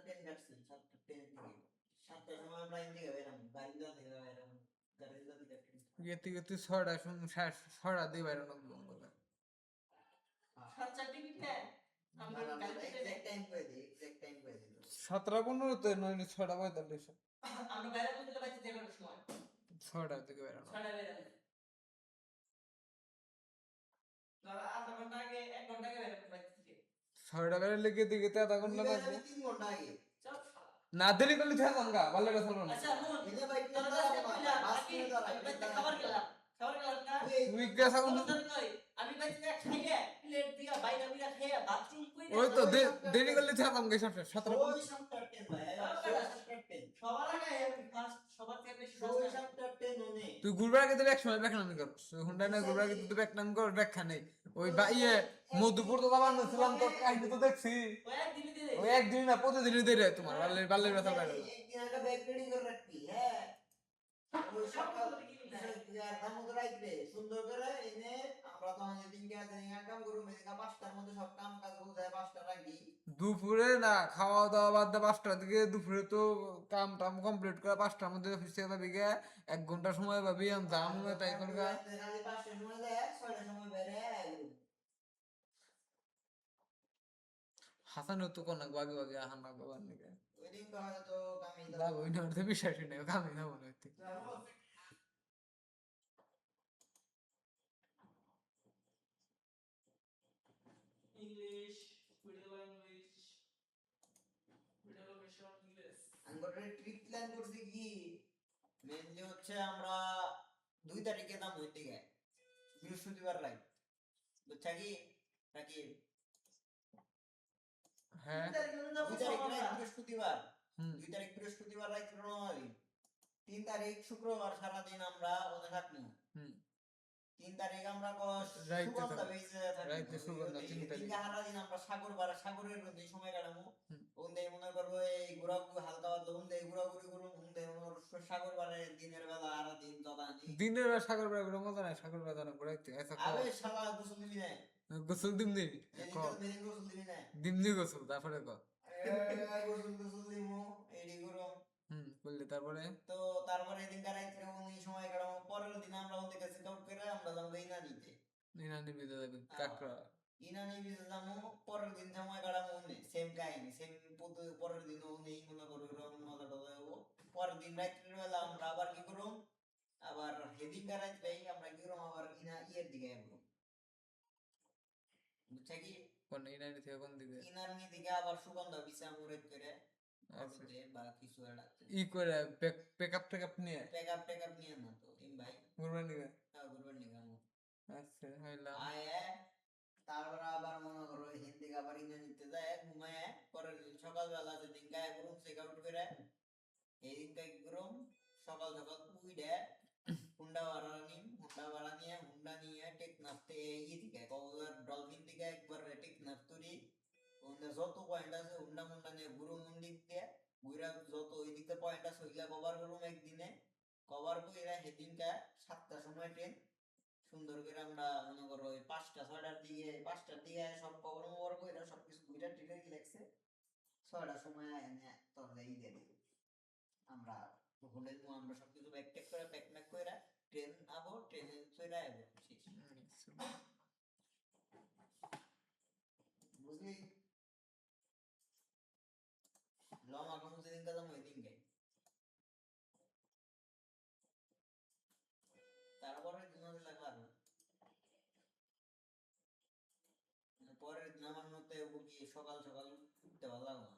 Train কাটছি, 7টা train থেকে 7টার সময় আমরা এখান থেকে বেরাম, গাড়িটা থেকে বেরাম, গাড়িটা থেকে ট্রেন গেতে গেতে 6টা দিয়ে বাইরে লাগলো বলে। এক্সাক্ট টাইম করে দিই, এক্সাক্ট টাইম করে দিই। 7:15 নয় 6:45 আমরা বাইরে বলতে পারছি 11টার সময় 6টা থেকে বেরানো। 6টা বেরানো। তারা আধা ঘন্টা আগে 1 ঘন্টা আগে বের করতে পারছি। 6টা বেরালে গেতে গেতে আধা ঘন্টা লাগবে। 3 ঘন্টা আগে। না দেরি করলে থাকলাম গা, ভালো কথা বলো না। আচ্ছা নুন এই যে ভাই তোরা ট্রেন কাছে দাঁড়াবো না, কইলা বাস আগে ট্রেন দাঁড়াবো, আমি খাবার খেলাম না তুই গ্যাস আগুন আমি বাইতে খাইয়া প্লেট দিয়া বাইরে বিরা খাইয়া বাথরুম কইরা ওই তো দেরি করলে থাকলাম গা 7টা। ওই 7টার ট্রেন ভাই, 7টার ট্রেন। সবার আগে আমি ফার্স্ট সবার থেকে বেশি ওই 7টার ট্রেন ওনে। তুই ঘুরবার আগে তো এক সময় ব্যাখ্যা নামি কর, হুন্ডা না ঘুরবার আগে তুই ব্যাখ্যা নামি কর, ব্যাখ্যা নেই। ওই ইয়ে মধুপুর তো যাবার ছিলাম তো কাহিনী তো দেখছি। ওই একদিনই দিয়ে ওই একদিন না প্রতিদিনই দেরি হয় তোমার, বাল্যের ব্যথা বাইরে। একদিন আগে ব্যাগ রেডি করে রাখবি, হ্যাঁ। ওই সকাল দামোদর রাইতে সুন্দর করে এনে আমরা তো যেদিন কাম করব মেদিকা 5টার মধ্যে সব কাম কাজ বুঝায় 5টা রাখি। দুপুরে না খাওয়া দাওয়া বাদ দিয়ে 5টার দিকে দুপুরে তো কাম টাম কমপ্লিট করে 5টার মধ্যে অফিসে যাবি গে, 1 ঘন্টা সময় পাবি। আমি যাম না তাই করগা। রাতে 5টার সময় যায়, 6টার সময় বেরে হাসান তো কোন বাগে বাগে আহান না বাবার নিকে ওই দিন তো হয়তো কামই না ওই না তো বিশ্বাসই নেই, কামই না মনে হচ্ছে। English middle language middle location English আমরা ট্রিপ প্ল্যান করছি কি মেইনলি হচ্ছে আমরা 2 তারিখে দাম হইতে গে বৃহস্পতিবার রাত, বুঝছা কি নাকি? হ্যাঁ 2 তারিখ রাত বৃহস্পতিবার, হুম 2 তারিখ বৃহস্পতিবার রাত রওনা দিই। 3 তারিখ শুক্রবার সারা দিন আমরা ওখানে থাকবো। হুম 3 তারিখ আমরা রাইতে সুগন্ধা থাকবো। বেইছে রাইতে সুগন্ধা 3 তারিখ। সারা দিন আমরা সাগরের মধ্যে সময় কাটাবো। হুম। ওখানে মনে করবো এই ঘোরাঘুরি হালকা পাতলা ওখানে ঘোরাঘুরি করবো, ওখানে সাগর পাড়ে দিনের বেলা আর দিন তদানি দিনের বেলা সাগর বেলা ঘুরে মজা নাই, সাগর বেলা জানা ঘুরাইতে আচ্ছা আবে শালা গোসল দিবি না, গোসল দিমনি মেদিন গোসল দিবি না, দিমনি গোসল তারপরে ক গোসল দিমু এডি গরম। বললি তারপরে তো তারপরে এদিন রাত্রে ওই সময় কাটাবো। পরের দিন আমরা ওদের কাছে কাউট করে আমরা যাবো ইনানিতে, নিনানি বিদে যাবে কাকড়া ইনানি বিচে যাবো। পরের দিন সময় কাটাবো সেম কাহিনী সেম পরের দিন নেই মনে করো মজা টজা হবো। পরের দিন রাত্রের বেলা আমরা আবার কি করবো, আবার হেদিন রাত্রে আমরা কি করবো আবার ইয়ের দিকে যাবো, বুঝছা কি? কোন ইনানি থেকে কোন দিকে ইনানি দিকে আবার সুগন্ধা বিচা মুরেদ করে বা কিছু একটা ই করে পেকআপ টেকআপ নিয়ে টেকআপ নিয়ে না তো ভাই ঘুরবার নিবে ঘুরবার নিগাম। আচ্ছা হইলাম তারপর আবার মনে করো হিন্দি আবার ইংরেজিতে যায় ঘুমায়। পরের দিন সকালবেলা যেদিন গায়ে গরম চেক আউট করে এই দিন গায়ে গরম সকাল সকাল উইডে হুন্ডা ভাড়া নিয়ে হুন্ডা নিয়ে টেকনাফতে দিকে কক্সবাজার ডলফিন দিকে একবার টেকনাফ তুরি ওখানে যত পয়েন্ট আছে হুন্ডা মুন্ডা নিয়ে ঘুরো মন্দির দিয়ে ঘুরা যত ওই দিকে পয়েন্ট আছে ওইগুলা কভার করুম একদিনে। কভার করে সেদিনটা 7টার সময় ট্রেন সুন্দর করে আমরা মনে করো ওই 5টার দিকে সব কভার করে সবকিছু ঘুরে টিরে লাগছে 6টার সময় এনে তোর যাই দিয়ে দিই আমরা হোটেল আমরা সবকিছু ব্যাগ ট্যাগ করে প্যাক ম্যাক করে ট্রেন আবো ট্রেনে চলে আবো বুঝলি? লমা কোন দিন কাজ আমি দিন গাই তারপরে দিন লাগলাম পরের দিন আমার মতে কি সকাল সকাল উঠতে ভালো লাগলো না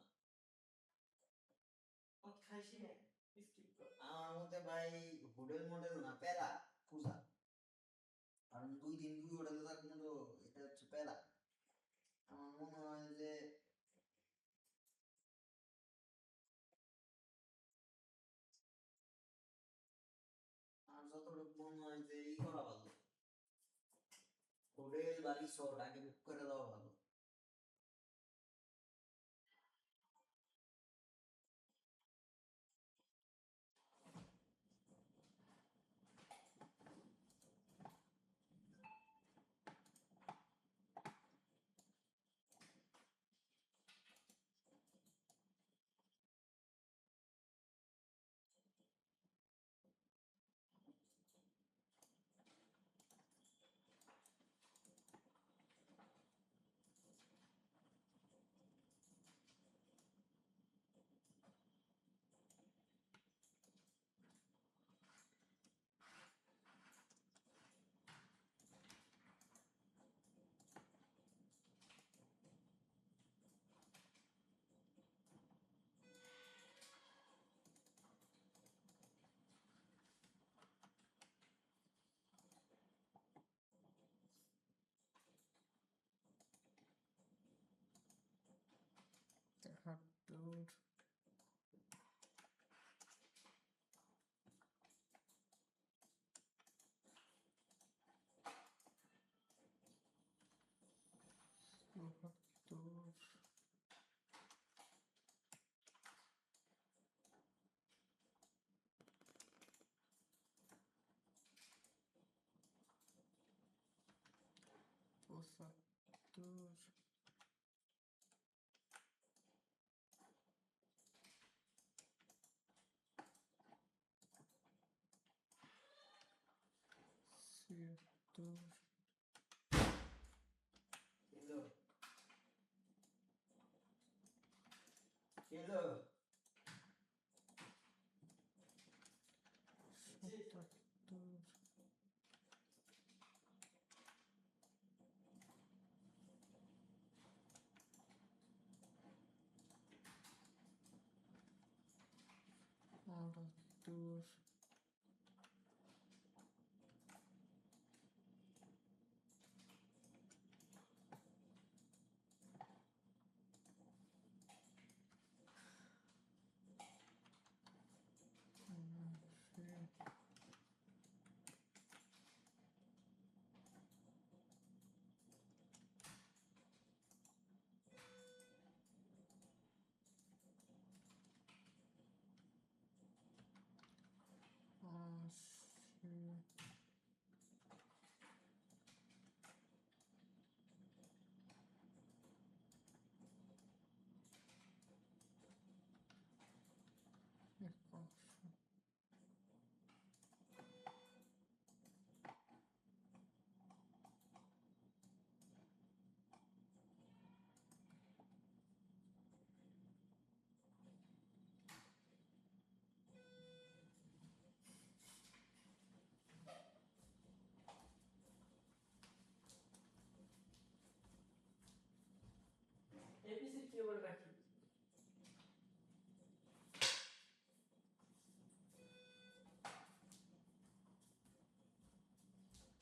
আমার মতে ভাই হোটেল মডেল না পেলা পূজা, কারণ 2 দিন 2 হোটেলে থাকবো তো এটা হচ্ছে পেলা। আমার মনে হয় যে আমার যতটুকু মনে হয় যে ই করা ভালো, হোটেল বা রিসোর্ট আগে বুক করে দেওয়া ভালো। একাত্তর, চুয়াত্তর, পঁচাত্তর, ছিয়াত্তর, কিলো কিলো সাতাত্তর, আটাত্তর, উনআশি, আশি, একাশি, এপিসি কি বলে রাখি